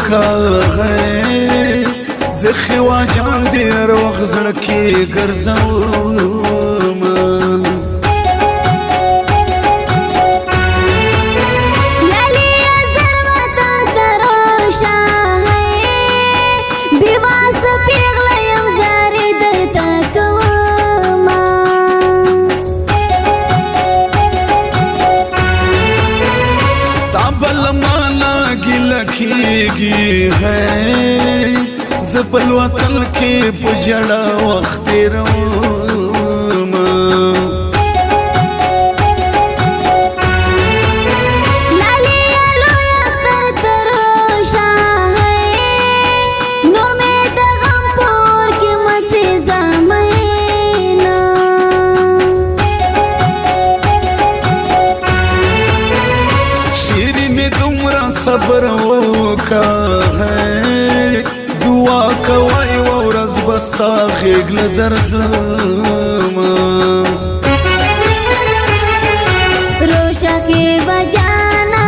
کا ہے زخی واجان دیر وغزر کی گرزوم لالی ازر وطن تروشا ہے بیواس پیغلیم زاری درتا کوما تابل مانا گل کیگی ہے زبل وطن کی پجڑا وقت روم لالی علو یختر تروشا ہے نور میں دغم پور کی مسیزہ مینا شیری میں دمرا صبر کا ہے دعا کوي ورځ بستا غېږ له درځم روشا کے بجانا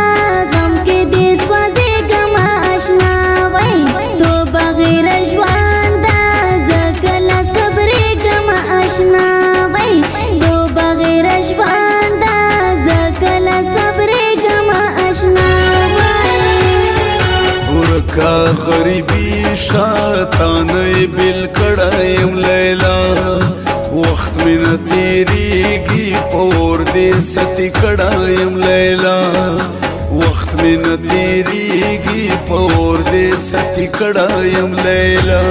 غم کے دے سوځېږم آشنا وای تو بغیر ژوند زکله صبرېږم آشنا وای تو بغیر ژوند زکله صبرېږم آشنا ورکا غریبی شاتانه بل کړایم لیلا وخت من تیریږي پور دې ستی کړایم لیلا وخت من تیریږي پور دې ستی کړایم لیلا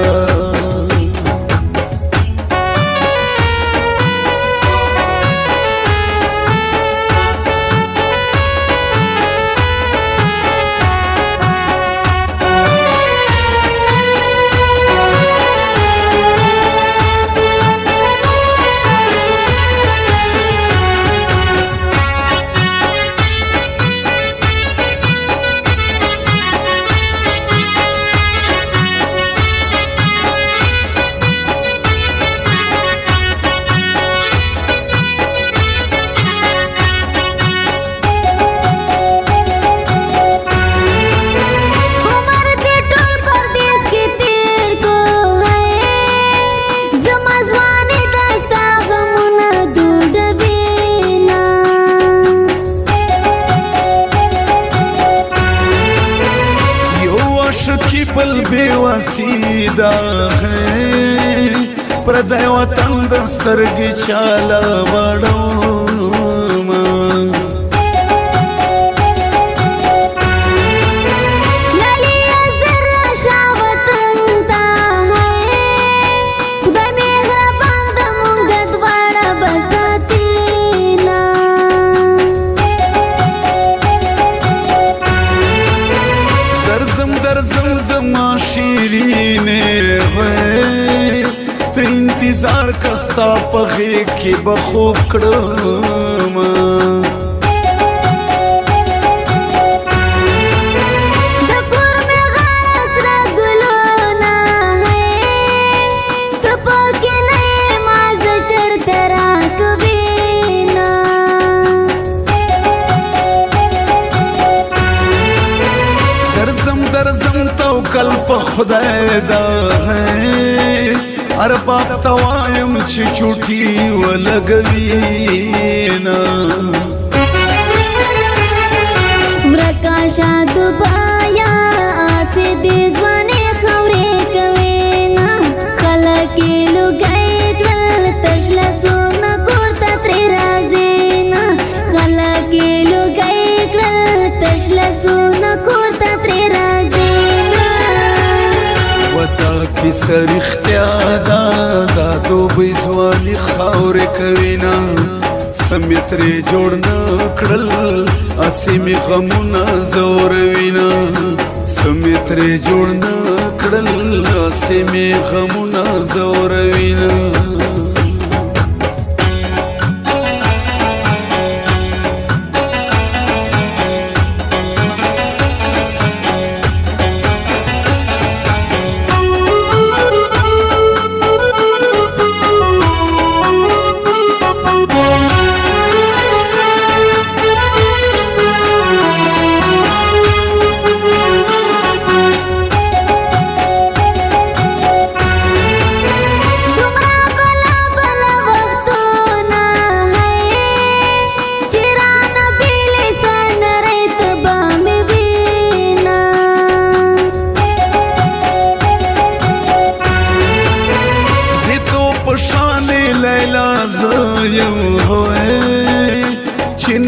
بل بے وسیدہ ہے پردے وطن دسترگی چالا وڑوم لالی ازر رشا وطن تا ہے خدا مہربان دا مونگا دوارا بساتینا درزم زما شیرینے ہوئے تو انتظار کستا پغی کی بخوب کڑم دکور میں غرس رگلونا ہے تو پاکی نئے ماز چر تراک بینا درزم توکل پا خدای دا ہے ارباب توایم چی چوٹی و لگوینا مرکاشا دبایا آسے دیزوانے خورے کوینا خلقی لگئی کل تشلا سونا کورتا تری رازینا خلقی لگئی کل تشلا سونا کورتا تری رازینا وطا کی سر اختیادا دو بیزوانی خور کوینا سمیتری جوڑ نکڑل اسی می غمونا زور وینا سمیتری جوڑ نکڑل اسی می غمونا زور وینا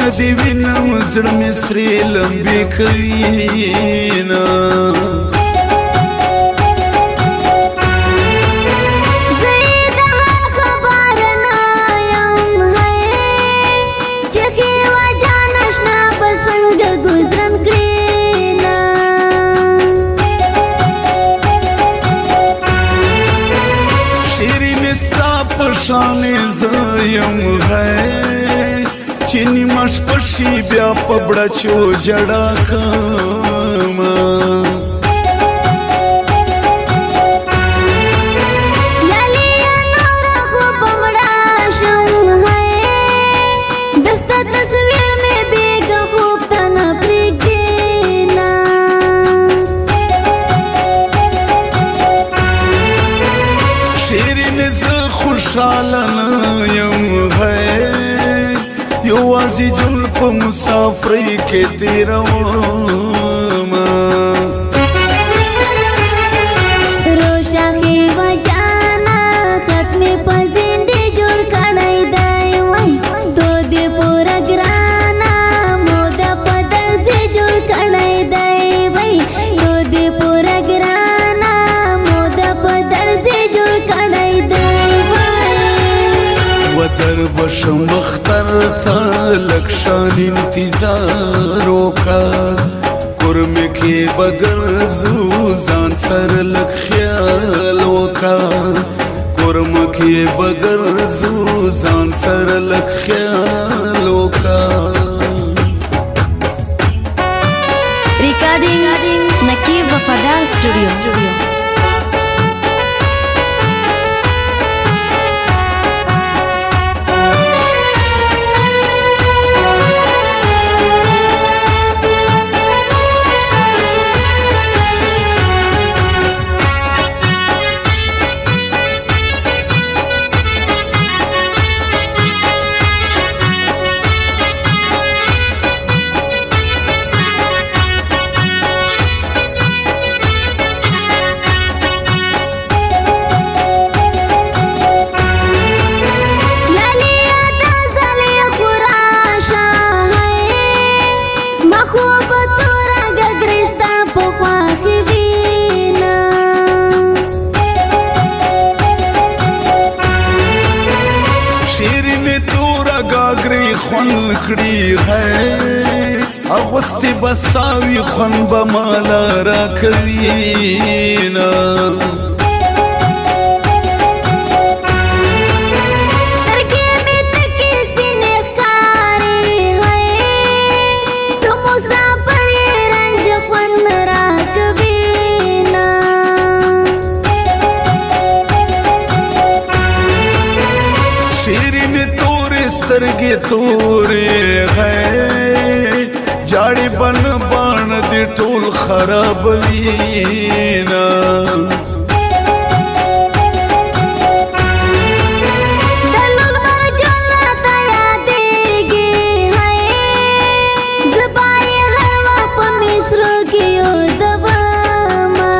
ندی وینم زړه مې سرې لمبې کوي نه شان زیم ہے چینی مش پشی بیا پبڑا چو جڑا کام لالیا نورا خو بمڑا شم ہے دستا تصویر میں بیگا خوب تنا پریگ دینا شیرین خوشحالن یم ہے یوازی جل پا مسافری کے تیروام روشا کے وجانا ختم پزندی جوڑ کڑائی دائی وائی دو دے پورا گرانا مودا پدر سے جوڑ کڑائی دائی وائی دو دے پورا گرانا مودا پدر سے جوڑ کڑائی دائی ودر بشم اختر تا لکشان انتظار وکا کرم کے بگر زوزان سر لک خیال وکا کرم کے بگر زوزان سر لک خیال وکا ریکارڈنگ نقیب وفادار اسٹوڈیو خون کړی ہے اغوستی بستاوی خون بمالا را کوي نا سترگی توری ہے جاڑی بن بان دی ټول خراب وینا دلول بر جنت یادیگی ہے زبائی ہر وقت مصر کیو دباما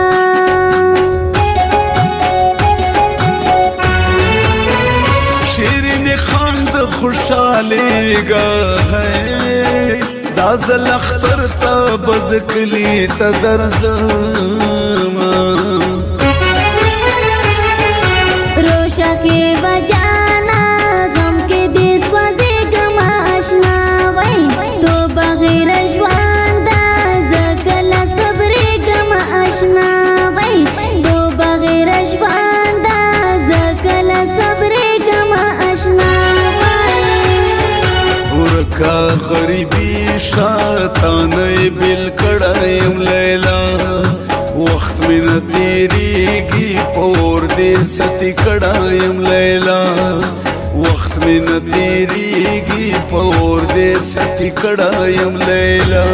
شیرین خاند خوشحالی گا ہے دازل اختر تا بزکلی تا درزم روشا کے بجانا غم کے دیس وزی گم آشنا وی تو بغیر جوان دا زکلا صبری گم آشنا وی تو بغیر جوان دا زکلا صبری گم آشنا ورکا غریبی شاتانی بل کڑایم لیلا وقت من تیریگی پور دے ستی کڑایم لیلا وقت من تیریگی پور دے ستی کڑایم لیلا